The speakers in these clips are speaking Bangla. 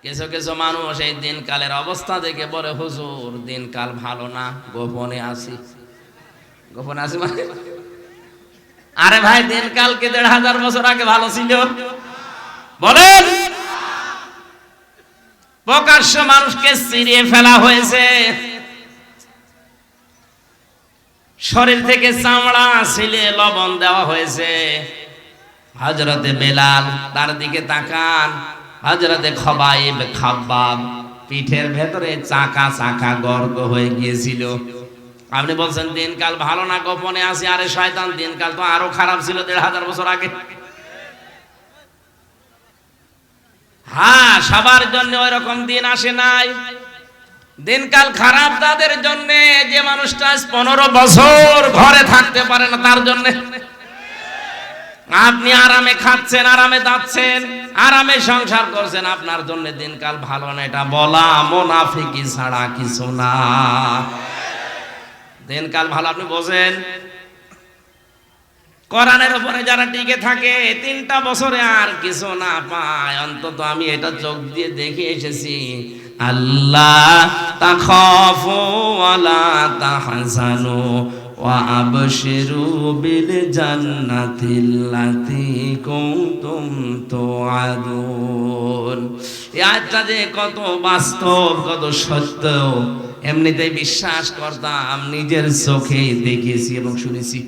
কিছু কিছু মানুষ এই দিনকালের অবস্থা দেখে বলে, হুজুর দিনকাল ভালো না, গোপনে আছি। গোপনে আছি মানে, আরে ভাই দিনকাল কি ১৫০০ বছর আগে ভালো ছিল? বলেন। প্রকাশ্য মানুষকে চিরিয়ে ফেলা হয়েছে, শরীর থেকে চামড়া ছিলে লবণ দেওয়া হয়েছে। হযরতে বেলাল, তার দিকে তাকান, হযরতে খবাইব খাব্বাব, পিঠের ভেতরে চাকা চাকা গর্ত হয়ে গিয়েছিল। আপনি বলছেন দিনকাল ভালো না, গোপনে আছে। আরে শয়তান, দিনকাল তো আরো খারাপ ছিল ১৫০০ বছর আগে। হ্যাঁ, সবার জন্য ওই রকম দিন আসে নাই। দিনকাল খারাপ তাদের জন্য যে মানুষটা ১৫ বছর ঘরে থাকতে পারে না, তার জন্য। আপনি আরামে খাচ্ছেন, আরামে যাচ্ছেন, আরামে সংসার করছেন, আপনার জন্য দিনকাল ভালো না। এটা বলা মুনাফিকি ছাড়া কিছু না। দিনকাল ভালো আপনি বোঝেন। কোরআনের উপরে যারা টিকে থাকে ৩টা বছরে আর কিছু না পায়, অন্তত আমি এটা চোখ দিয়ে দেখে এসেছি। আল্লাহ তাখাফু ওয়ালা তাহজানু ওয়া আবশিরু বিল জান্নাতিল্লাতী কুনতুম তুআদুন। এই আয়াতটা যে কত বাস্তব, কত সত্য, এমনিতেই বিশ্বাস করতাম, নিজের চোখে দেখেছি এবং শুনেছি।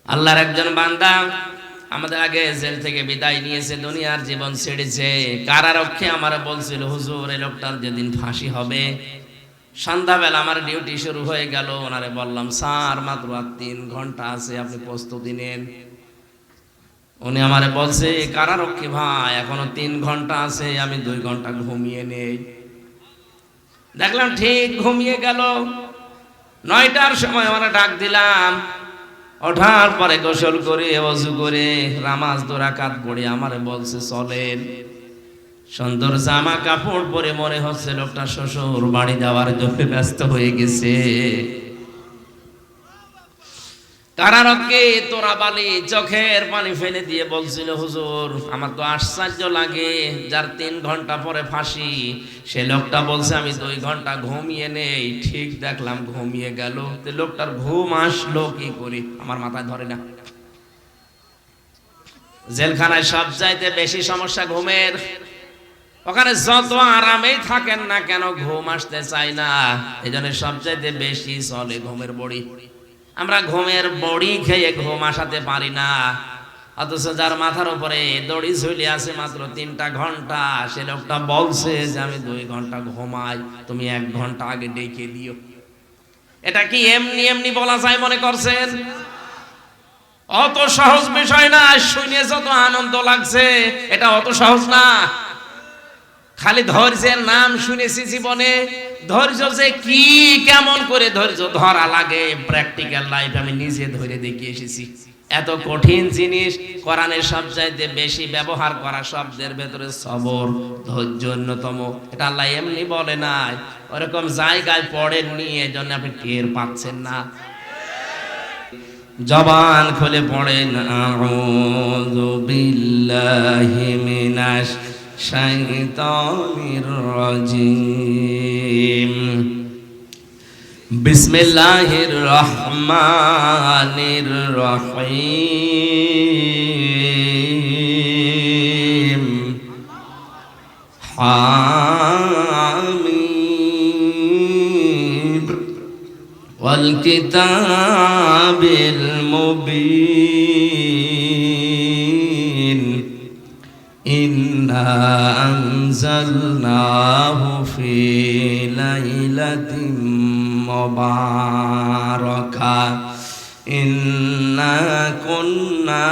আল্লাহর একজন বান্দা আমাদের আগে জেল থেকে বিদায় নিয়েছে, দুনিয়ার জীবন ছেড়েছে। কারারক্ষী আমার বলছিল, হুজুর এই লোকটার যেদিন ফাঁসি হবে, সন্ধ্যাবেলা আমার ডিউটি শুরু হয়ে গেল। ওনারে বললাম, স্যার মাত্র আর ৩ ঘন্টা আছে, আপনি প্রস্তুতি নেন। উনি আমারে বলছে, কারারক্ষী ভাই এখনো ৩ ঘন্টা আছে, আমি ২ ঘন্টা ঘুমিয়ে নেই। দেখলাম ঠিক ঘুমিয়ে গেল। ৯টার সময় আমরা ডাক দিলাম, ওঠার পরে গোসল করে ওযু করে নামাজ ২ রাকাত পড়ে আমারে বলছে, চলেন। সুন্দর জামা কাপড় পরে মনে হচ্ছে লোকটা শ্বশুর বাড়ি যাওয়ার জন্য ব্যস্ত হয়ে গেছে। কারারক্ষী তোরা বালি চোখের পানি ফেলে দিয়ে বলছিল, হুজুর আমার তো আশ্চর্য লাগে, যার ৩ ঘন্টা পরে ফাঁসি, সে লোকটা বলছে আমি ২ ঘন্টা ঘুমিয়ে নেই। ঠিক দেখলাম ঘুমিয়ে গেল। লোকটার ঘুম আসলো কি করে আমার মাথায় ধরে না। জেলখানায় সবচাইতে বেশি সমস্যা ঘুমের। ওখানে যত আরামেই থাকেন না কেন, ঘুম আসতে চায় না। এই জন্য সবচাইতে বেশি চলে ঘুমের বড়ি। আমরা ঘুমের বড়ি খেয়ে ঘুম আসাতে পারি না, অথচ যার মাথার উপরে দড়ি ঝুলে আছে মাত্র ৩টা ঘন্টা, সে লোকটা বলছে যে আমি ২ ঘন্টা ঘুমাই, তুমি ১ ঘন্টা আগে ডেকে দিও। এটা কি এমনি এমনি বলা যায় মনে করছেন? অত সহজ বিষয় না। শুনে যত আনন্দ লাগছে, এটা অত সহজ না। খালি ধৈর্যের নাম শুনেছি জীবনে, ধৈর্য যে কি, কেমন করে ধৈর্য ধরা লাগে, প্র্যাকটিক্যাল লাইফ আমি নিজে ধরে দেখিয়ে এসেছি। এত কঠিন জিনিস, কোরআনের সবচাইতে বেশি ব্যবহার করা শব্দের ভেতরে সবর, ধৈর্য অন্যতম। এটা আল্লাহ এমনি বলে নাই, ওরকম জায়গায় পড়েননি, এজন্য আপনি টের পাচ্ছেন না। জবান খুলে পড়েন, আউযু বিল্লাহি মিনাশ শাইতানির রাজিম, বিসমিল্লাহির রহমানির রহিম, হামিম ওয়াল কিতাবিল মুবিন, ইন্না আনজালনাহু ফি লাইলাতিন মুবারাকাহ, ইন্না কুন্না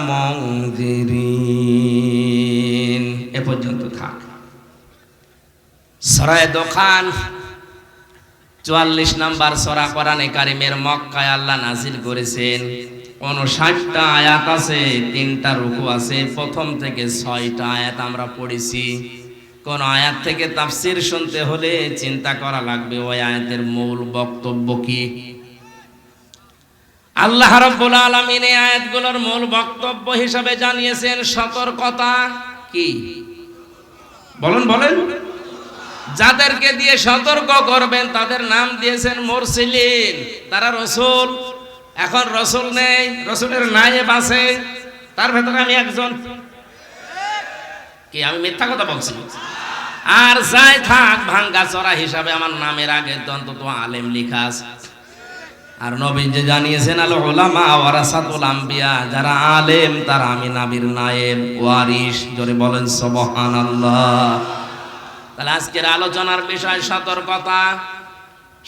মুনজিরিন। এ পর্যন্ত থাক। সূরা দোখান ৪৪ নম্বর সূরা কোরআনে কারীমের, মক্কায় আল্লাহ নাযিল করেছেন। ৫৯টা আয়াত আছে, ৩টা রুকু আছে। প্রথম থেকে ৬টা আয়াত আমরা পড়েছি। কোন আয়াত থেকে তাফসীর শুনতে হলে চিন্তা করা লাগবে ওই আয়াতের মূল বক্তব্য কি। আল্লাহ রাব্বুল আলামিন এই আয়াতগুলোর মূল বক্তব্য হিসেবে জানিয়েছেন সতর্কতা। কি বলেন বলেন? যাদেরকে দিয়ে সতর্ক করবেন তাদের নাম দিয়েছেন মুরসিলিন, তারা রসুল। এখন রসুল নেই, রসুলের নায়েব আছে, তার ভেতরে আমি একজন। কি আমি মিথ্যা কথা বলছি? আর যাই থাক, ভাঙ্গা চড়া হিসাবে আমার নামের আগে অন্তত আলেম লেখা আছে। আর নবী যে জানিয়েছেন আল উলামা ওয়ারাসাতুল আম্বিয়া, যারা আলেম তারা আমি নবীর নায়েব ওয়ারিস। জোরে বলেন সুবহানাল্লাহ। তাহলে আজকের আলোচনার বিষয় সতর্কতা।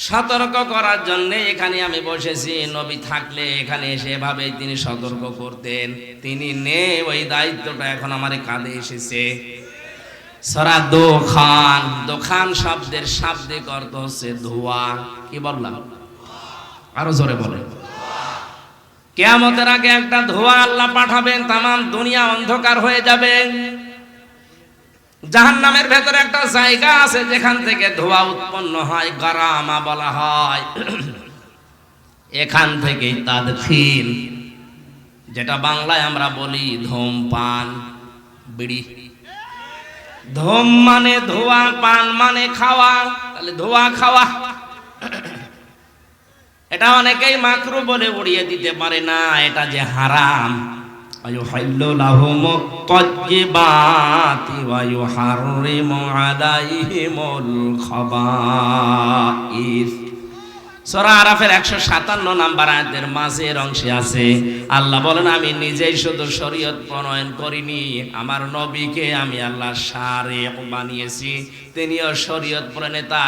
সতর্ক করার জন্য এখানে আমি বসেছি। নবী থাকলে এখানে এসে এভাবে তিনি সতর্ক করতেন, তিনি নেই, ওই দায়িত্বটা এখন আমার কাঁধে এসেছে। সূরা দোখান, দোখান শব্দের শাব্দিক অর্থ হচ্ছে ধোঁয়া। কি বললাম? আরো জোরে বলেন। কিয়ামতের আগে একটা ধোঁয়া আল্লাহ পাঠাবেন, তামাম দুনিয়া অন্ধকার হয়ে যাবে। জাহান্নামের ভেতরে একটা জায়গা আছে যেখান থেকে ধোঁয়া উৎপন্ন হয়, গারামা বলা হয়। এখান থেকেই তাদখিন, যেটা বাংলায় আমরা বলি ধূমপান, বিড়ি। ধূম মানে ধোঁয়া, পান মানে খাওয়া, তাহলে ধোঁয়া খাওয়া। এটা অনেকেই মাকরু বলে উড়িয়ে দিতে পারে না, এটা যে হারাম। আয়ুহাল্লু লাহুমুত তাইয়্যিবাতি ওয়া ইউহাররিমু আলাইহিমুল খাবাইস। সূরা আরাফের 157 নম্বর আয়াতের মাঝের অংশে আছে, আল্লাহ বলেন আমি নিজেই শুধু শরীয়ত প্রণয়ন করিনি, আমার নবীকে আমি আল্লাহ শারিক বানিয়েছি, তিনিও শরীয়ত প্রণেতা।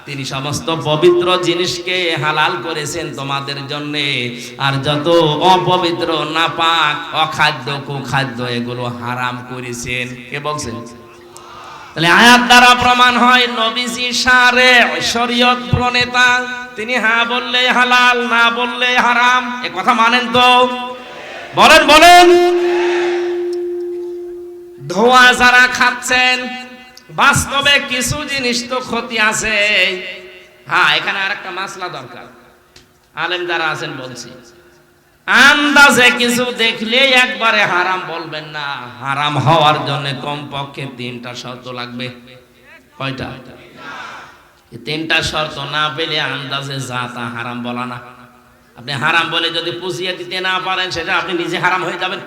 তিনি সমস্ত পবিত্র জিনিসকে হালাল করেছেন তোমাদের জন্য, আর যত অপবিত্র, নাপাক, অখাদ্য, কুখাদ্য এগুলো হারাম করেছেন। কে বলছেন? তাহলে আয়াত দ্বারা প্রমাণ হয় নবীজি শারিক, শরীয়ত প্রণেতা। তিনি হ্যাঁ বললে হালাল, না বললে হারাম। এ কথা মানেন তো? বলেন বলেন। ধোঁয়া যারা খাচ্ছেন, বাস্তবে কিছু জিনিস তো ক্ষতি আছে। হ্যাঁ, এখানে আরেকটা মাসলা দরকার। আলেম যারা আছেন বলছি, আন্দাজে কিছু দেখলে একবারে হারাম বলবেন না। হারাম হওয়ার জন্য কমপক্ষে 3টা শর্ত লাগবে। কয়টা? 3টা শর্ত না পেলে আন্দাজে যা তা হারাম বলা না। আপনি হারাম বলে যদি পুষিয়ে দিতে না পারেন, সেটা আপনি নিজে হারাম হয়ে যাবেন।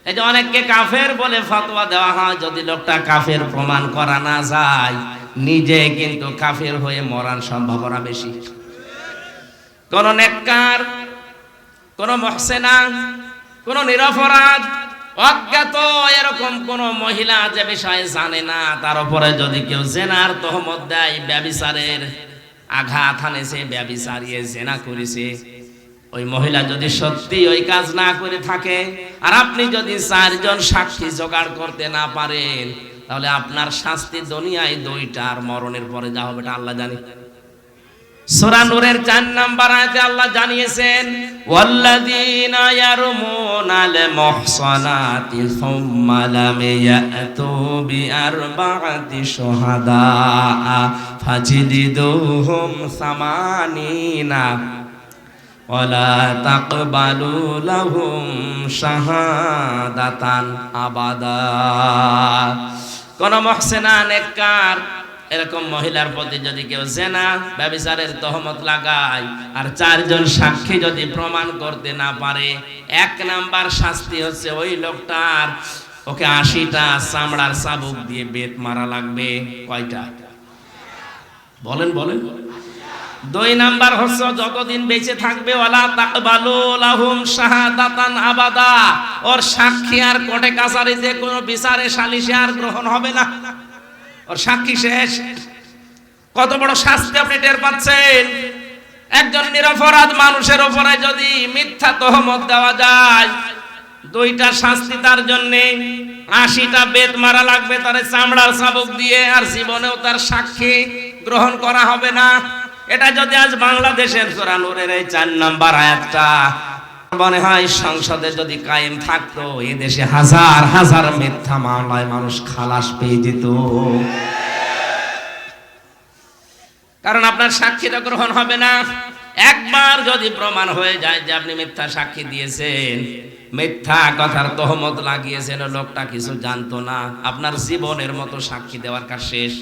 এই যে অনেককে কাফের বলে ফতোয়া দেওয়া হয়, যদি লোকটা কাফের প্রমাণ করা না যায়, নিজে কিন্তু কাফের হয়ে মরার সম্ভাবনা বেশি। কোন নেককার, কোন মুহসিনা, কোন নিরপরাধ, অজ্ঞাত এরকম কোন মহিলা যে বিষয়ে জানে না, তার উপরে যদি কেউ জেনার তহমত দেয়, ব্যভিচারের আঘাত হানেছে, ব্যভিচারিয়ে জেনা করেছে, ওই মহিলা যদি সত্যি ওই কাজ না করে থাকে, আর আপনি যদি 4 জন সাক্ষী জোগাড় করতে না পারেন, তাহলে আপনার শাস্তি দুনিয়ায় 2টা, আর মরণের পরে যা হবে এটা আল্লাহ জানে। সূরা নূরের 4 নম্বর আয়াতে আল্লাহ জানিয়েছেন, ওয়াল্লাযীনা ইয়ারমুনাল মুহসানাতি সুম্মা লাম ইয়াতু বিআরবা'তি শুহাদা ফাজলিদুহুম 80 ওয়ালা তাকবালু লাহুম শাহাদাতান আবাদা। কোন মুহসিনা, নেককার এরকম মহিলার প্রতি যদি কেউ জেনা, ব্যভিচারের তহমত লাগায়, আর 4 জন সাক্ষী যদি প্রমাণ করতে না পারে, 1 নাম্বার শাস্তি হচ্ছে ওই লোকটার ওকে 80টা চামড়ার চাবুক দিয়ে বেত মারা লাগবে। কয়টা? বলেন বলেন। 2 নাম্বার হচ্ছে যতদিন বেঁচে থাকবে, ওয়ালা তাকবালু লাহুম শাহাদাতান আবাদা, ওর সাক্ষী আর কোর্টে কাছারিতে কোনো বিচারে সালিশে আর গ্রহণ হবে না, ওর সাক্ষী শেষ। কত বড় শাস্তি আপনি টের পাচ্ছেন? একজন নিরপরাধ মানুষের উপরে যদি মিথ্যা তহমত দেওয়া যায়, 2টা শাস্তি তার জন্য। 80টা বেত মারা লাগবে তার চামড়ার চাবুক দিয়ে, আর জীবনেও তার সাক্ষী গ্রহণ করা হবে না। এটা যদি আজ বাংলাদেশের সূরা নূরের এই 4 নম্বর আয়াতটা মনে হয় সংসদে যদি কায়েম থাকতো, এই দেশে হাজার হাজার মিথ্যা মামলায় মানুষ খালাস পেয়ে যেত। কারণ আপনার সাক্ষীটা গ্রহণ হবে না। একবার যদি প্রমাণ হয়ে যায় যে আপনি মিথ্যা সাক্ষী দিয়েছেন, মিথ্যা কথার তহমত লাগিয়েছেন, লোকটা কিছু জানতো না, আপনার জীবনের মতো সাক্ষী দেওয়ার কাজ শেষ।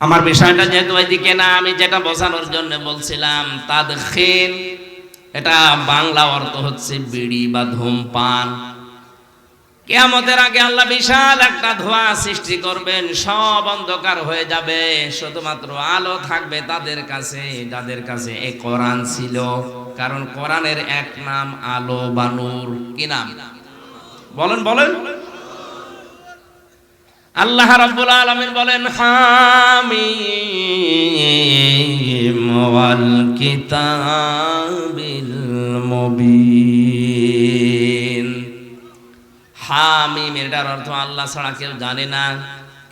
আমার বিষয়টা যেহেতু ওইদিকে না, আমি যেটা বোঝানোর জন্য বলছিলাম, তাদখিন, এটা বাংলা অর্থ হচ্ছে বিড়ি বা ধূমপান। কিয়ামতের আগে আল্লাহ বিশাল একটা ধোঁয়া সৃষ্টি করবেন, সব অন্ধকার হয়ে যাবে, শুধুমাত্র আলো থাকবে তাদের কাছে যাদের কাছে এই কোরআন ছিল। কারণ কোরআনের এক নাম আলো বা নূর। কি নাম বলেন বলেন? আল্লাহ রাব্বুল আলামিন বলেন, হামিম ওয়াল কিতাবিল মুবিন। হামিম এটার অর্থ আল্লাহ ছাড়া কেউ জানে না।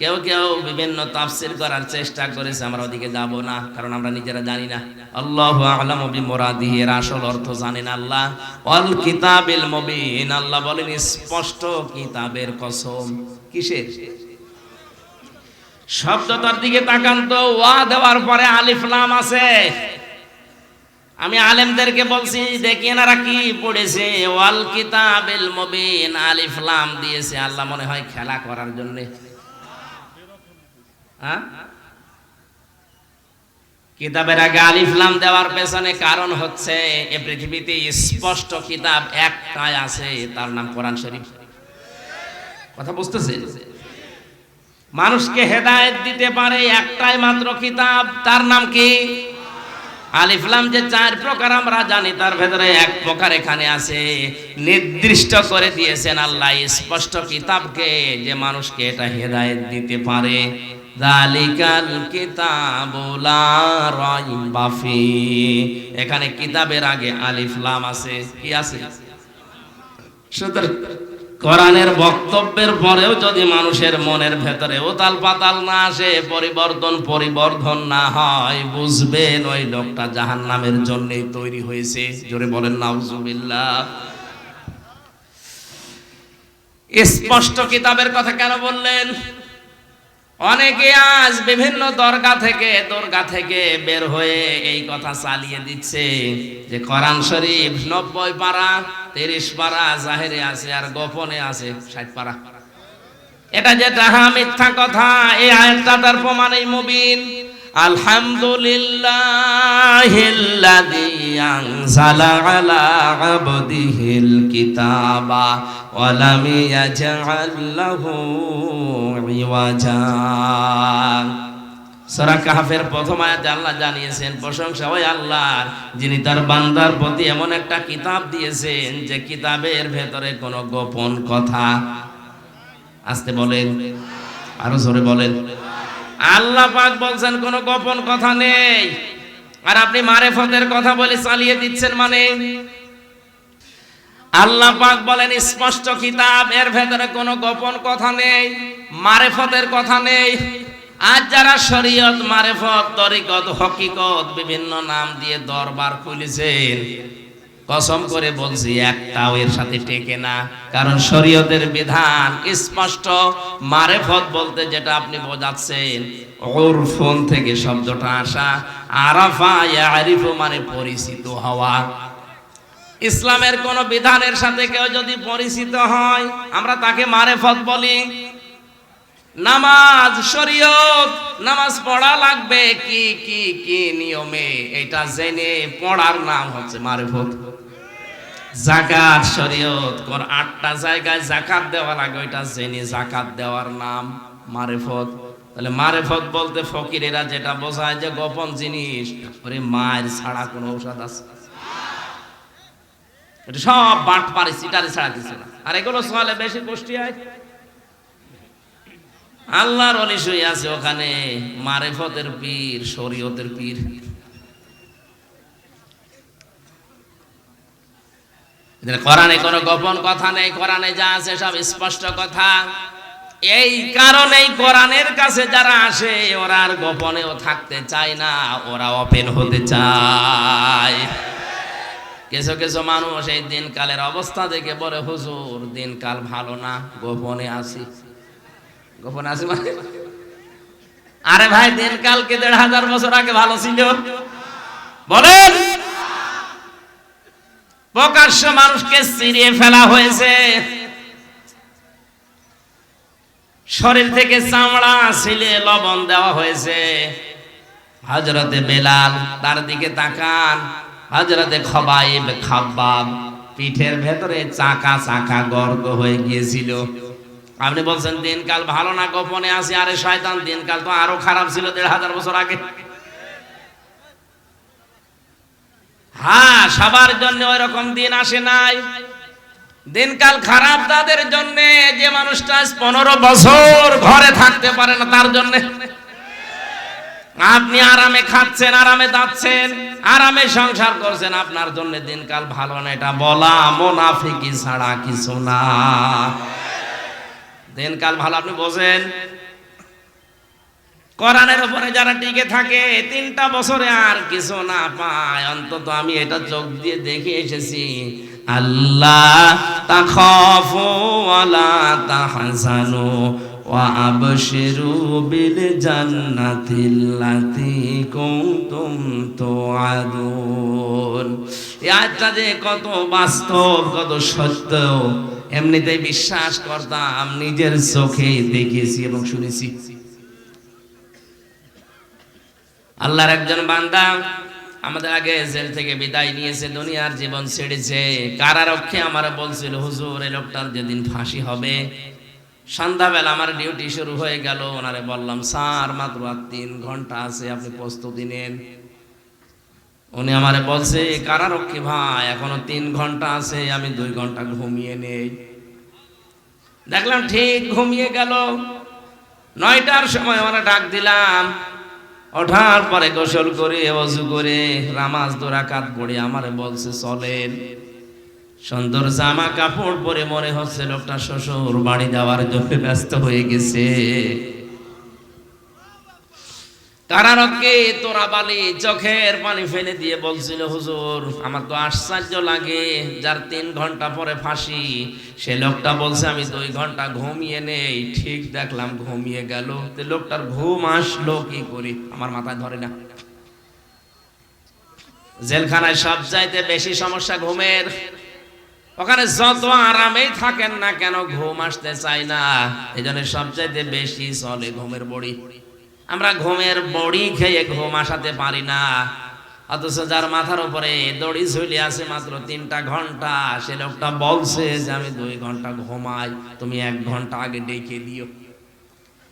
কেউ কেউ বিভিন্ন তাফসীর করার চেষ্টা করেছে, আমরা ওদিকে যাব না, কারণ আমরা নিজেরা জানি না। আল্লাহু আ'লামু বিমুরাদিহি, এর আসল অর্থ জানেন আল্লাহ। ওয়াল কিতাবিল মুবিন, আল্লাহ বলেন স্পষ্ট কিতাবের কসম। কিসের? শব্দটার দিকে তাকান তো, ওয়া দেওয়ার পরে আলিফ লাম আছে। আমি আলেমদেরকে বলছি, দেখি এনারা কি পড়েছে, ওয়াল কিতাবিল মুবিন আলিফ লাম দিয়েছে। আল্লাহ মনে হয় খেলা করার জন্য। কিতাবের আগে আলিফ লাম দেওয়ার পেছনে কারণ হচ্ছে, এই পৃথিবীতে স্পষ্ট কিতাব একটাই আছে, তার নাম কোরআন শরীফ। কথা বুঝতেছেন? মানুষকে হেদায়েত দিতে পারে একটাই মাত্র কিতাব, তার নাম কি? আলিফ লাম। যে চার প্রকার আমরা জানি, তার ভেতরে এক প্রকার এখানে আছে, নির্দিষ্ট করে দিয়েছেন আল্লাহ স্পষ্ট কিতাবকে, যে মানুষকে এটা হেদায়েত দিতে পারে। যালিকাল কিতাবু লা রাইবা ফীহি, এখানে কিতাবের আগে আলিফ লাম আছে। কি আছে? সুতরাং কোরআনের বক্তব্যের পরেও যদি মানুষের মনের ভেতরে উতাল পাতাল না আসে, পরিবর্ধন না হয়, বুঝবেন ওই লোকটা জাহান্নামের জন্যই তৈরি হয়েছে। জোরে বলেন নাউজুবিল্লাহ। স্পষ্ট কিতাবের কথা কেন বললেন? অনেকে আজ বিভিন্ন দরগা থেকে বের হয়ে এই কথা চালিয়ে দিচ্ছে যে কোরআন শরীফ 90 পারা, 30 পারা জাহেরে আছে আর গোপনে আছে 60 পারা। এটা যেটা মিথ্যা কথা। এই আয়াতটা তার প্রমাণই মুবিন। আলহামদুলিল্লাহিল্লাযী আনজালা আলা আবদিহিল কিতাবা ওয়া লাম ইয়াজআল লাহু ইওয়াজা। সূরা কাহফের প্রথম আয়াতে আল্লাহ জানিয়েছেন, প্রশংসা ওই আল্লাহর, যিনি তার বান্দার প্রতি এমন একটা কিতাব দিয়েছেন যে কিতাবের ভেতরে কোনো গোপন কথা, আস্তে বলেন, আরো জোরে বলেন, আল্লাহ পাক বলছেন কোনো গোপন কথা নেই। আর আপনি মারেফতের কথা বলে চালিয়ে দিচ্ছেন। মানে আল্লাহ পাক বলেন স্পষ্ট কিতাব, এর ভেতরে কোনো গোপন কথা নেই, মারেফতের কথা নেই। আজ যারা শরীয়ত, মারেফত, তরিকত, হকিকত বিভিন্ন নাম দিয়ে দরবার খুলেছেন, কসম করে বলছি একটাও এর সাথে টেকে না। কারণ শরীয়তের বিধান স্পষ্ট। মারেফত বলতে যেটা আপনি বোঝাচ্ছেন, উরফুন থেকে শব্দটা আসা, আরাফা ইয়ারিফু মানে পরিচিত হওয়া। ইসলামের কোন বিধানের সাথে কেউ যদি পরিচিত হয়, আমরা তাকে মারেফত বলি। নামাজ, শরীয়ত, নামাজ পড়া লাগবে কি কি কি নিয়মে, এটা জেনে পড়ার নাম হচ্ছে মারেফত। যাকাত, শরীয়ত, কোন 8টা জায়গায় যাকাত দেওয়া লাগে, ওইটা জেনে যাকাত দেওয়ার নাম মারেফত। তাহলে মারেফত বলতে ফকিরেরা যেটা বোঝায় যে গোপন জিনিস, ওরে মায়ের ছাড়া কোনো ঔষধ আছে? এটা সব বাট পারে, সিটারে ছাড়া কিছু না। আর এগুলো সওয়ালে বেশি কষ্টি হয়। আল্লাহর ওলি শুয়ে আছে ওখানে, মারেফতের পীর, শরীয়তের পীর। কোরআনে কোনো গোপন কথা নেই, কোরআনে যা আছে সব স্পষ্ট কথা। এই কারণেই কোরআনের কাছে যারা আসে, ওরা আর গোপনেও থাকতে চায় না, ওরা ওপেন হতে চায়। কিছু কিছু মানুষ এই দিনকালের অবস্থা দেখে বলে, হুজুর দিনকাল ভালো না, গোপনে আসি। গোপনে আসি মানে আরে ভাই দিনকাল কি ১৫০০ বছর আগে ভালো ছিল? বলেন। প্রকাশ্য মানুষকে চিরিয়ে ফেলা হয়েছে, শরীর থেকে চামড়া ছিলে লবণ দেওয়া হয়েছে। হযরতে বেলাল, তার দিকে তাকান, হযরতে খবাইব খাব্বাব, পিঠের ভেতরে চাকা চাকা গর্ত হয়ে গিয়েছিল। আপনি বলছেন দিনকাল ভালো না, গোপনে আছে। আরে শয়তান, দিনকাল তো আরো খারাপ ছিল ১৫০০ বছর আগে। হ্যাঁ, সবার জন্য ওই রকম দিন আসে নাই। দিনকাল খারাপ তাদের জন্য যে মানুষটা ১৫ বছর ঘরে থাকতে পারে না, তার জন্য। আপনি আরামে খাচ্ছেন, আরামে যাচ্ছেন, আরামে সংসার করছেন, আপনার জন্য দিনকাল ভালো না। এটা বলা মুনাফিকি ছাড়া কিছু না। দিনকাল ভালো আপনি বোঝেন। কোরআনের উপরে যারা টিকে থাকে ৩টা বছরে আর কিছু না পায়, অন্তত আমি এটা চোখ দিয়ে দেখে এসেছি। আল্লাহ তাখাফু ওয়ালা তাহজানু ওয়া আবশিরু বিল জান্নাতিল্লাতী কুনতুম তুআদুন। এই আয়াতটা যে কত বাস্তব, কত সত্য, এমনিতেই বিশ্বাস করতাম, নিজের চোখে দেখেছি এবং শুনেছি। আল্লাহর একজন বান্দা আমাদের আগে জেল থেকে বিদায় নিয়েছে, দুনিয়ার জীবন ছেড়েছে। কারারক্ষে আমার বলছিল, হুজুর এই লোকটার যেদিন ফাঁসি হবে, সন্ধ্যাবেলা আমার ডিউটি শুরু হয়ে গেল। ওনারে বললাম, স্যার মাত্র আর ৩ ঘন্টা আছে, আপনি প্রস্তুতি নেন। উনি আমারে বলছে, কারারক্ষী ভাই এখনো ৩ ঘন্টা আছে, আমি 2 ঘন্টা ঘুমিয়ে নেই। দেখলাম ঠিক ঘুমিয়ে গেল। ৯টার সময় আমরা ডাক দিলাম, ওঠার পরে গোসল করে ওযু করে নামাজ 2 রাকাত পড়ে আমারে বলছে, চলেন। সুন্দর জামা কাপড় পরে মনে হচ্ছে লোকটা শ্বশুর বাড়ি যাওয়ার জন্য ব্যস্ত হয়ে গেছে। কারারক্ষী তোরাবালি চোখের পানি ফেলে দিয়ে বলছিল, হুজুর আমার তো আশ্চর্য লাগে, যার 3 ঘন্টা পরে ফাঁসি, সে লোকটা বলছে আমি 2 ঘন্টা ঘুমিয়ে নেই। ঠিক দেখলাম ঘুমিয়ে গেল। লোকটার ঘুম আসলো কি করি আমার মাথায় ধরে না। জেলখানায় সবচাইতে বেশি সমস্যা ঘুমের। ওখানে যত আরামেই থাকেন না কেন ঘুম আসতে চায় না। এই জন্য সবচাইতে বেশি চলে ঘুমের বড়ি। আমরা ঘুমের বড়ি খেয়ে ঘুম আসাতে পারি না, অথচ যার মাথার উপরে দড়ি ঝুলে আছে মাত্র 3টা ঘন্টা, সে লোকটা বলছে যে আমি 2 ঘন্টা ঘুমাই, তুমি 1 ঘন্টা আগে ডেকে দিও।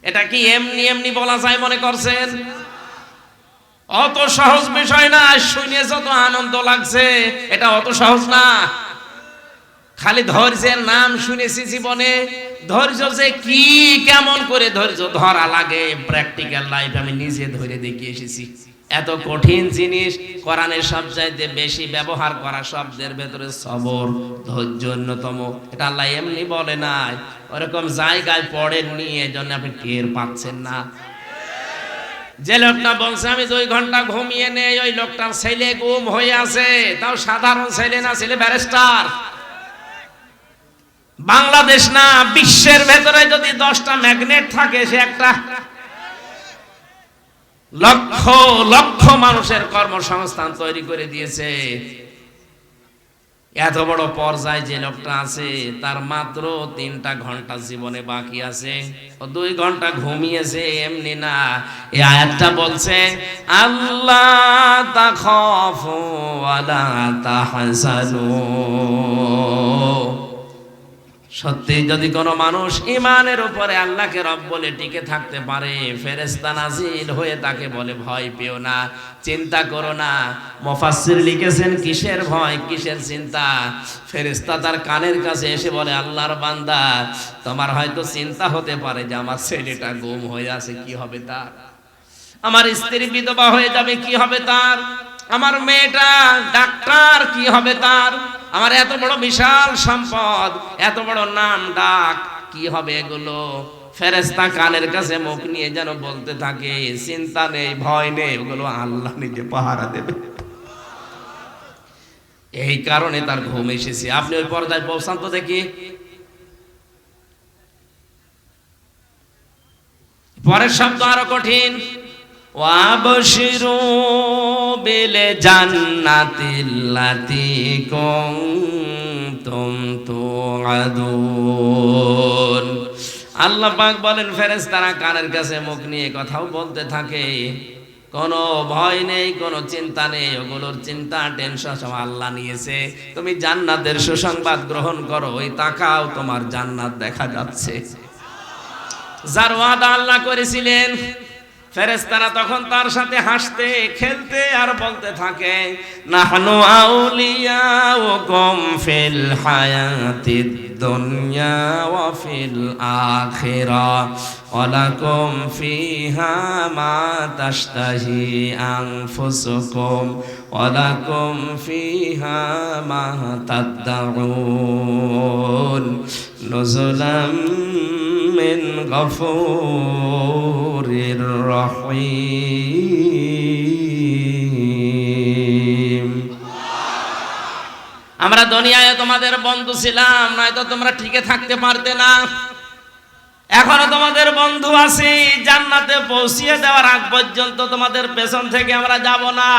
এটা কি এমনি এমনি বলা যায় মনে করছেন? অত সহজ বিষয় না। শুনে যত আনন্দ লাগছে, এটা অত সহজ না। খালি ধৈর্যের নাম শুনেছি জীবনে, ধৈর্য যে কি, কেমন করে ধৈর্য ধরা লাগে, প্র্যাকটিক্যাল লাইফ আমি নিজে ধরে দেখিয়ে এসেছি। এত কঠিন জিনিস। কোরআনের সবচাইতে বেশি ব্যবহার করা শব্দের ভেতরে সবর, ধৈর্য অন্যতম। এটা আল্লাহ এমনি বলে নাই, ওরকম জায়গায় পড়েননি, এজন্য আপনি টের পাচ্ছেন না। যে লোকটা বলছে আমি 2 ঘন্টা ঘুমিয়ে নেই, ওই লোকটার ছেলে গুম হয়ে আছে, তাও সাধারণ ছেলে না, ছেলে ব্যারিস্টার। বাংলাদেশ না, বিশ্বের ভেতরে যদি 10টা ম্যাগনেট থাকে, সে একটা লক্ষ লক্ষ মানুষের কর্মসংস্থান তৈরি করে দিয়েছে। এত বড় পর্যায়ে যে লোকটা আছে, তার মাত্র 3টা ঘন্টা জীবনে বাকি আছে, ও 2 ঘন্টা ঘুমিয়েছে এমনি না। এই আয়াতটা বলছে আল্লাহ তাখাফু ওয়ালা তাহজানু। সত্যি যদি কোনো মানুষ ঈমানের উপরে আল্লাহকে রব বলে টিকে থাকতে পারে, ফেরেশতা নাজিল হয়ে তাকে বলে ভয় পেও না, চিন্তা করো না। মুফাসসির লিখেছেন কিসের ভয়, কিসের চিন্তা? ফেরেশতা তার কানের কাছে এসে বলে, আল্লাহর বান্দা, তোমার হয়তো চিন্তা হতে পারে যে আমার ছেলেটা গুম হয়ে আছে, কি হবে তার? আমার স্ত্রী বিধবা হয়ে যাবে, কি হবে তার? আমার মেয়েটা ডাক্তার, কি হবে তার? আমার এত বড় বিশাল সম্পদ, এত বড় নাম ডাক, কি হবে এগুলো? ফেরেশতা কানের কাছে মুখ নিয়ে যেন বলতে থাকে, চিন্তা নেই, ভয় নেই, ওগুলো আল্লাহ নিজে পাহারা দেবে। এই কারণে তার ঘুম এসেছে। আপনি ওই পর্যায়ে পৌঁছান তো দেখি। পরের শব্দ আরো কঠিন, ওয়াবশিরু বিল জান্নাতিল্লাতী কুনতুম তুআদুন। আল্লাহ পাক বলেন ফেরেশতারা কানের কাছে মুখ নিয়ে কথাও বলতে থাকে, কোনো ভয় নেই, কোনো চিন্তা নেই, ওগুলোর চিন্তা টেনশন সব আল্লাহ নিয়েছে। তুমি জান্নাতের সুসংবাদ গ্রহণ করো, ওই তাকাও তোমার জান্নাত দেখা যাচ্ছে। যার ওয়াদা আল্লাহ করেছিলেন, ফেরেশতারা তখন তার সাথে হাসতে খেলতে আর বলতে থাকে, নাহনু আউলিয়াউকুম ফিল হায়াতিদ দুনিয়া ওয়া ফিল আখিরাহ ওয়া লাকুম ফিহা মা তাশতাহি আনফুসুকুম ওয়া লাকুম ফিহা মা তাদউন নুজুলাম মিন গফুরির রহিম। আমরা দুনিয়ায় তোমাদের বন্ধু ছিলাম, নয়তো তোমরা টিকে থাকতে পারতে না। এখনো তোমাদের বন্ধু আছি, জান্নাতে পৌঁছিয়ে দেওয়ার আগ পর্যন্ত তোমাদের পেছন থেকে আমরা যাব না।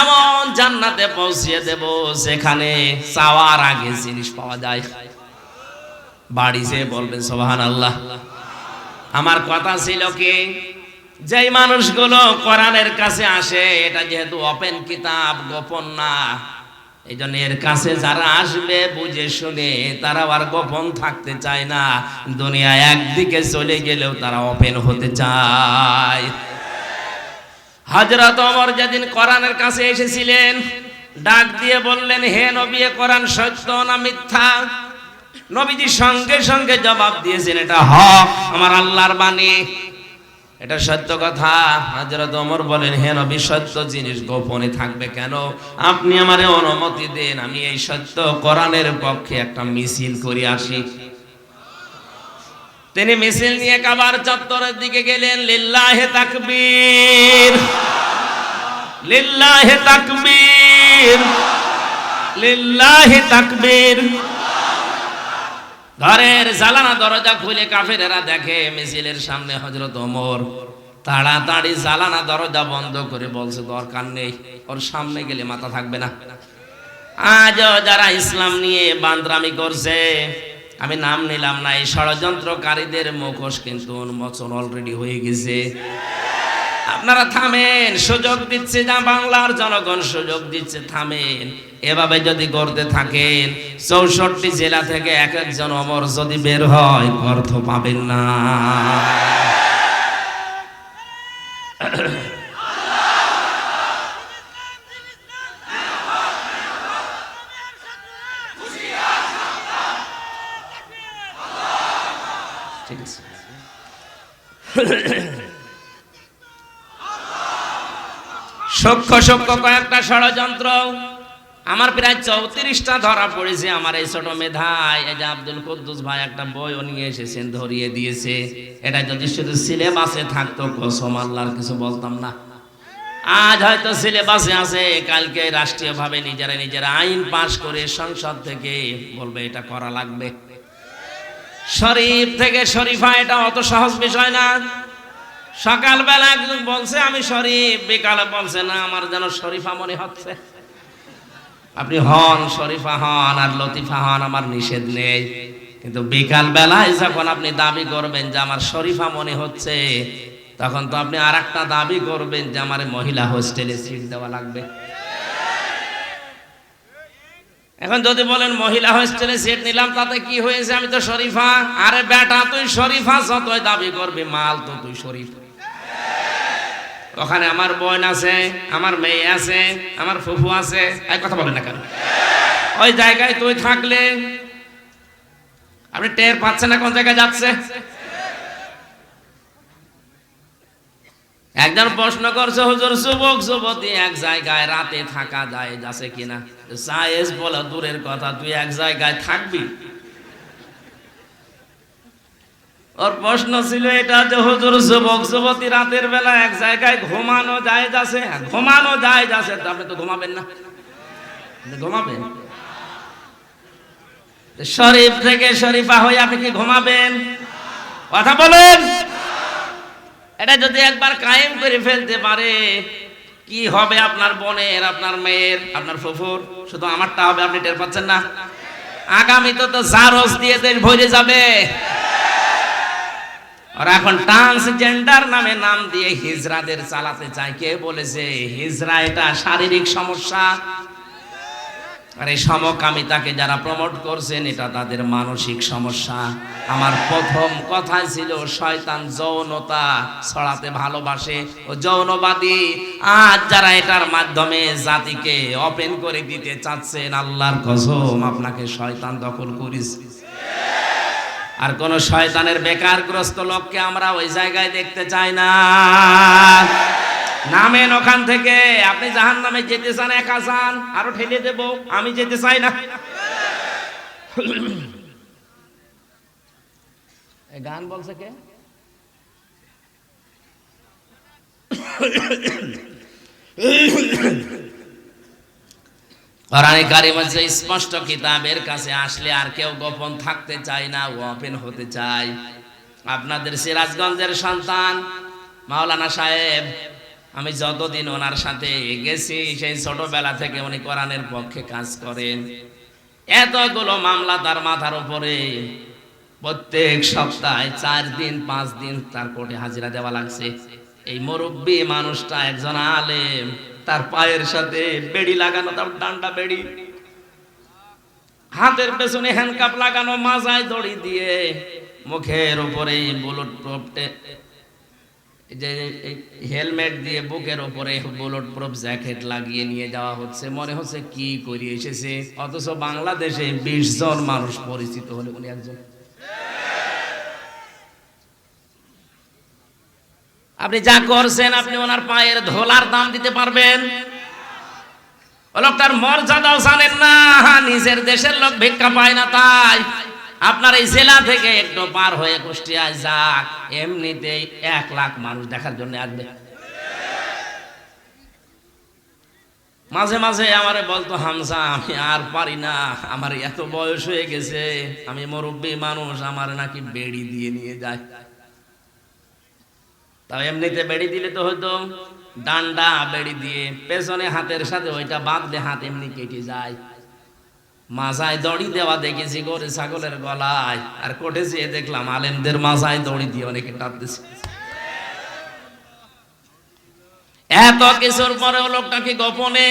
এমন জান্নাতে পৌঁছিয়ে দেব যেখানে চাওয়ার আগে জিনিস পাওয়া যায়। বাড়ি যেয়ে বলবেন সুবহানাল্লাহ। আমার কথা ছিল কি, যেই মানুষগুলো কোরআনের কাছে আসে, এটা যেহেতু ওপেন কিতাব, গোপন না, এই জন্য এর কাছে যারা আসবে বুঝে শুনে, তারা আর গোপন থাকতে চায় না। দুনিয়া একদিকে চলে গেলেও তারা ওপেন হতে চায়। হযরত ওমর যেদিন কোরআনের কাছে এসেছিলেন, ডাক দিয়ে বললেন, হে নবী, কোরআন সত্য না মিথ্যা? নবীজি সঙ্গে সঙ্গে জবাব দিয়েছেন, এটা হক, আমার আল্লাহর বাণী, এটা সত্য কথা। হযরত ওমর বলেন, হে নবী, সত্য জিনিস গোপনে থাকবে কেন? আপনি আমারে অনুমতি দেন, আমি এই সত্য কোরআনের পক্ষে একটা মিছিল করে আসি। তিনি মিছিল নিয়ে কাবার চত্বরের দিকে গেলেন। লিল্লাহে তাকবীর, লিল্লাহে তাকবীর, লিল্লাহে তাকবীর। ঘরের জালানা দরজা খুলে কাফেরেরা দেখে মিছিলের সামনে হযরত ওমর। তাড়াতাড়ি জালানা দরজা বন্ধ করে বলছে, দরকার নেই, ওর সামনে গেলে মাথা থাকবে না। আজও যারা ইসলাম নিয়ে বান্দরামি করছে, আমি নাম নিলাম না, এই ষড়যন্ত্রকারীদের মুখোশ কিন্তু উন্মোচন অলরেডি হয়ে গেছে। আপনারা থামেন, সুযোগ দিচ্ছে যা বাংলার জনগণ সুযোগ দিচ্ছে, থামেন। এভাবে যদি করতে থাকেন, 64 জেলা থেকে এক একজন ওমর যদি বের হয়, অর্থ পাবেন না। ঠিক আছে, সূক্ষ্ম সূক্ষ্ম কয়েকটা ষড়যন্ত্র আমার প্রায় 34টা ধরা পড়েছে আমার এই ছোট মেধায়। এই যে আব্দুল কুদ্দুস ভাই একটা বই নিয়ে এসেছেন, ধরিয়ে দিয়েছে। এটা যদি শুধু সিলেবাসে থাকতো, কসম আল্লাহর কিছু বলতাম না। আজ হয়তো সিলেবাসে আছে, কালকে রাষ্ট্রীয়ভাবে নিজেরা আইন পাশ করে সংসদ থেকে বলবে এটা করা লাগবে। শরীফ থেকে শরীফা, এটা অত সহজ বিষয় না। সকালবেলা একজন বলছে আমি শরীফ, বিকালে বলছে না আমার যেন শরীফা মনে হচ্ছে। আপনি হন, শরীফা হন আর লতিফা হন, আমার নিষেধ নেই, কিন্তু বিকাল বেলায় যখন আপনি দাবি করবেন যে আমার শরীফা মনে হচ্ছে, তখন তো আপনি আর একটা দাবি করবেন যে আমার মহিলা হোস্টেলে সিট দেওয়া লাগবে। এখন যদি বলেন মহিলা হোস্টেলে সিট নিলাম তাতে কি হয়েছে, আমি তো শরীফা। আরে বেটা, তুই শরীফা যতই দাবি করবি, মাল তো তুই শরীফ। ওখানে আমার বোন আছে, আমার মেয়ে আছে, আমার ফুফু আছে, এই কথা বলেন না কেন? ওই জায়গায় তুই থাকলে আপনি টের পাচ্ছেন না কোন জায়গায় যাচ্ছে। একজন প্রশ্ন করছে, হুজুর, যুবক যুবতী এক জায়গায় রাতে থাকা যায় যাচ্ছে কিনা? জায়েজ বলা দূরের কথা, তুই এক জায়গায় থাকবি? ওর প্রশ্ন ছিল এটা যে হুজুর, যুবক যুবতী রাতের বেলা এক জায়গায় ঘুমানো যায় যাচ্ছে। ঘুমানো যায় যাচ্ছে, আপনি তো ঘুমাবেন না? ঘুমাবেন? শরীফ থেকে শরীফা হয়ে আপনি কি ঘুমাবেন? কথা বলেন। এটা যদি একবার কায়েম করে ফেলতে পারে, কি হবে আপনার বোনের, আপনার মেয়ের, আপনার ফুফুর? শুধু আমারটা হবে, আপনি টের পাচ্ছেন না? আগামীতে তো জারজ দিয়ে দেশ ভরে যাবে। আর এখন ট্রান্সজেন্ডার নামে নাম দিয়ে হিজড়াদের চালাতে চায়। কে বলেছে হিজড়া এটা শারীরিক সমস্যা? আর এই সমকামিতাকে যারা প্রমোট করছেন এটা তাদের মানসিক সমস্যা। আমার প্রথম কথা ছিল শয়তান যৌনতা ছড়াতে ভালোবাসে ও যৌনবাদী। আজ যারা এটার মাধ্যমে জাতিকে ওপেন করে দিতে চাচ্ছেন, আল্লাহর কসম আপনাকে শয়তান দখল করেছে। আর কোন শয়তানের বেকারগ্রস্ত লোককে আমরা ওই জায়গায় দেখতে চাই না। নামেন ওখান থেকে। আপনি জাহান্নামে যেতে চান, একা চান, আরো ঠেলে দেব। আমি যেতে চাই না। গান বলছে কে? কোরআনে কারিম আছে স্পষ্ট, কিতাবের কাছে আসলে আর কেউ গোপন থাকতে চায় না, ওপেন হতে চায়। আপনাদের সিরাজগঞ্জের সন্তান মাওলানা সাহেব, আমি যতদিন ওনার সাথে গেছি সেই ছোটবেলা থেকে উনি কোরআনের পক্ষে কাজ করেন। এতগুলো মামলা তার মাথার উপরে, প্রত্যেক সপ্তাহে 4 দিন 5 দিন তার কোর্টে হাজিরা দেওয়া লাগছে। এই মুরব্বী মানুষটা একজন আলেম, তার পায়ের সাথে বেড়ি লাগানো, তার ডান্ডা বেড়ি, হাতের পেছনে হ্যান্ডকাপ লাগানো, মাজায় দড়ি দিয়ে, মুখের উপরে বুলেট প্রুফ, যে হেলমেট দিয়ে বুকের উপরে বুলেট প্রুফ জ্যাকেট লাগিয়ে নিয়ে যাওয়া হচ্ছে। মনে হচ্ছে কি করে এসেছে, অথচ বাংলাদেশে 20 জন মানুষ পরিচিত হলে উনি একজন। আপনি যা করছেন, আপনি ওনার পায়ের ধোলার দাম দিতে পারবেন? ও লোকটার মর্যাদাও জানেন না। নিজের দেশের লোক ভিক্ষা পায় না, তাই আপনার এই জেলা থেকে একটু পার হয়ে কুষ্টিয়ায় যাক, এমনিতেই 1 লাখ মানুষ দেখার জন্য আসবে। মাঝে মাঝে আমারে বলতো, হামজা আমি আর পারি না, আমার এত বয়স হয়ে গেছে, আমি মুরব্বী মানুষ, আমার নাকি বেড়ি দিয়ে নিয়ে যায়। তাও এমনিতে বেড়ি দিলে তো হয়তো ডান্ডা বেড়ি দিয়ে পেছনে হাতের সাথে ওইটা বাঁধলে হাত এমনি কেটে যায়। মাজায় দড়ি দেওয়া দেখেছি গরু ছাগলের গলায়, আর কোর্টে যেয়ে দেখলাম আলেমদের মাজায় দড়ি দিয়ে অনেকে টানতেছে। এত কিছুর পরেও লোকটাকে গোপনে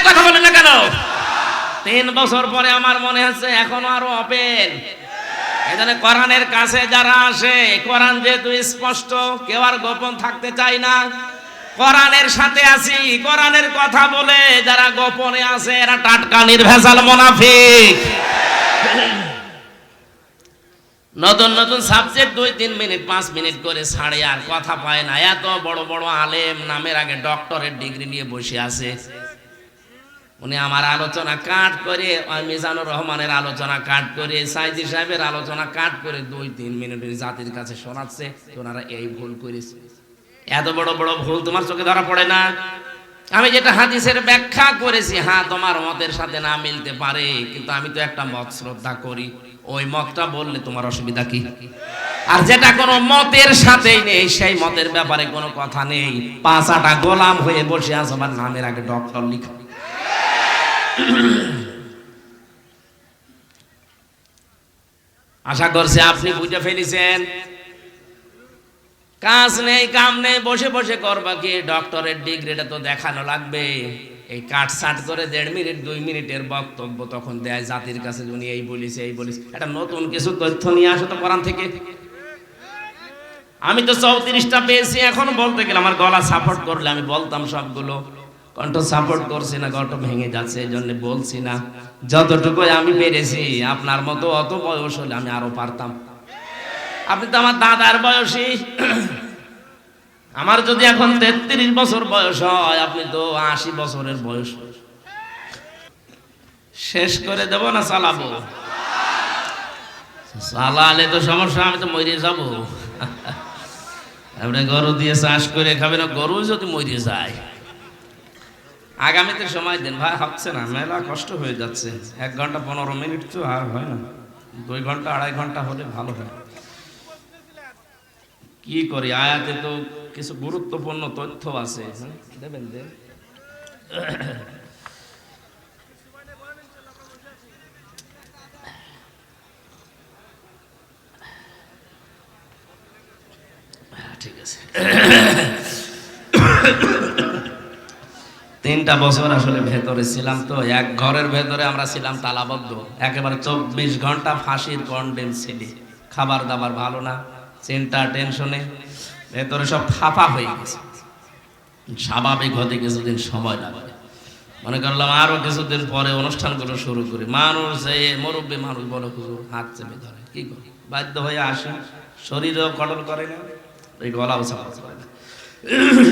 কথা বলে না কেন? 3 বছর পরে আমার মনে হচ্ছে এখনো আরো ওপেন। এখানে কোরআনের কাছে যারা আসে, কোরআন যেহেতু স্পষ্ট, কেউ আর গোপন থাকতে চায় না। কোরআনের সাথে আছি, কোরআনের কথা বলে যারা গোপনে আছে এরা টাটকা নির্ভেজাল মুনাফিক। নতুন নতুন সাবজেক্ট 2-3 মিনিট 5 মিনিট করে ছাড়ে, আর কথা পায় না। এত বড় বড় আলেম, নামের আগে ডক্টরেট ডিগ্রি নিয়ে বসে আছে। উনি আমার আলোচনা কাট করে, মিজানুর রহমানের আলোচনা কাট করে, সাইদি সাহেবের আলোচনা কাট করে 2-3 মিনিট জাতির কাছে শোনাচ্ছে ওনারা এই ভুল করেছে। এত বড় বড় ভুল তোমার চোখে ধরা পড়ে না? আমি যেটা হাদিসের ব্যাখ্যা করেছি, হ্যাঁ তোমার মতের সাথে না মিলতে পারে, কিন্তু আমি তো একটা মত শ্রদ্ধা করি, ওই মতটা বললে তোমার অসুবিধা কি? আর যেটা কোনো মতের সাথেই নেই, সেই মতের ব্যাপারে কোনো কথা নেই, 5-8টা গোলাম হয়ে বসে আছে, আমার নামের আগে ডক্টর লিখা। আশা করছি আপনি বুঝে ফেলেছেন। কাজ নেই, কাম নেই, বসে বসে করবা কি? ডক্টরের ডিগ্রিটা তো দেখানো লাগবে। এই কাটসাট করে 1.5 মিনিট 2 মিনিটের বক্তব্য তখন দেয় জাতির কাছে, উনি এই বলিছে এই বলিছে। এটা নতুন কিছু তথ্য নিয়ে আসো তো কোরআন থেকে। আমি তো 34টা পেয়েছি, এখন বলতে গেলে আমার গলা সাপোর্ট করলে আমি বলতাম সবগুলো। কণ্ঠ সাপোর্ট করছি না, কণ্ঠ ভেঙে যাচ্ছে, এই জন্য বলছি না। যতটুকু আমি পেরেছি, আপনার মতো অত বয়স হলে আমি আরো পারতাম। আপনি তো আমার দাদার বয়সী। আমার যদি এখন 33 বছর বয়স হয়, আপনি তো 80 বছরের বয়স। শেষ করে দেব না চালাবো? চালালে তো সমস্যা, আমি তো মরে যাবো। আপনি গরু দিয়ে চাষ করে খাবেন, গরু যদি মরে যায়। আগামীতে সময় দেন ভাই, হচ্ছে না, মেলা কষ্ট হয়ে যাচ্ছে। 1 ঘন্টা 15 মিনিট তো আর হয় না, 2 ঘন্টা 2.5 ঘন্টা হলে ভালো হয়। কি করি, আয়াতে তো কিছু গুরুত্বপূর্ণ তথ্য আছে। দেবেন দেন। ঠিক আছে। 3টা বছর আসলে ভেতরে ছিলাম, তো এক ঘরের ভেতরে আমরা ছিলাম তালাবদ্ধ, একেবারে 24 ঘন্টা ফাঁসির কন্ডেম ছিলি। খাবার দাবার ভালো না, চিন্তা টেনশনে ভেতরে সব ফাঁপা হয়ে গেছে। স্বাভাবিক হতে কিছুদিন সময় লাগবে, মনে করলাম আরো কিছুদিন পরে অনুষ্ঠানগুলো শুরু করি। মানুষ এই মুরব্বী মানুষ বলে হুজুর হাত চেপে ধরে, কি করি, বাধ্য হয়ে আসি। শরীরেও কটল করে না, এই গলাও চাপা করে না,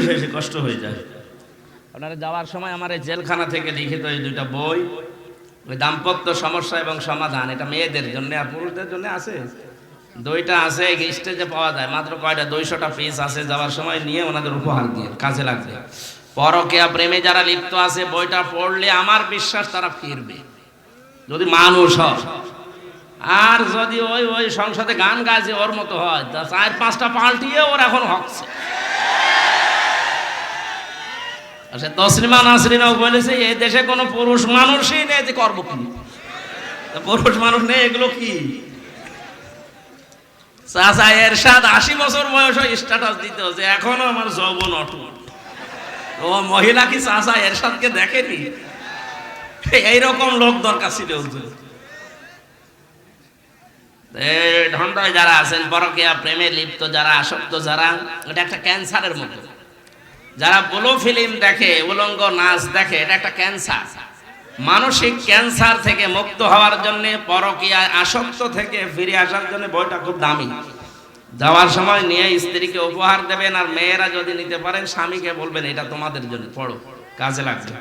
শেষে কষ্ট হয়ে যায়। আপনারা যাওয়ার সময় আমার এই জেলখানা থেকে লিখিত এই 2টা বই, ওই দাম্পত্য সমস্যা এবং সমাধান, এটা মেয়েদের জন্য আর পুরুষদের জন্য আছে। 2টা আছে, স্টেজে পাওয়া যায়, মাত্র কয়টা 200টা পিস আছে। যাওয়ার সময় নিয়ে ওনাদের উপহার দিয়ে, কাজে লাগবে। পরকীয়া প্রেমে যারা লিপ্ত আছে, বইটা পড়লে আমার বিশ্বাস তারা ফিরবে, যদি মানুষ হয়। আর যদি ওই ওই সংসদে গান গাইছে ওর মতো হয়, তা 4-5টা পাল্টিয়ে ওর এখন হচ্ছে। আচ্ছা, তসলিমা নাসরিনও বলেছে এই দেশে কোনো পুরুষ মানুষই নেই, যে করবো কি, পুরুষ মানুষ নেই, এগুলো কি। চাচা এরশাদ 80 বছর বয়স স্ট্যাটাস দিত যে এখনো আমার যৌবন অটুট। ও মহিলা কি চাচা এরশাদকে দেখেনি? এইরকম লোক দরকার ছিল। ঢন্ডায় যারা আছেন, পরকীয়া প্রেমে লিপ্ত যারা, আসক্ত যারা, এটা একটা ক্যান্সারের মতো। যারা ব্লু ফিল্ম দেখে, উলঙ্গ নাচ দেখে, এটা একটা ক্যান্সার। মানসিক ক্যান্সার থেকে মুক্ত হওয়ার জন্য, পরকীয়া আসক্ত থেকে ফিরে আসার জন্য বইটা খুব দামি। যাওয়ার সময় নিয়ে স্ত্রীকে উপহার দেবেন, আর মেয়েরা যদি নিতে পারেন স্বামীকে বলবেন এটা তোমাদের জন্য, পড়ো, কাজে লাগবে।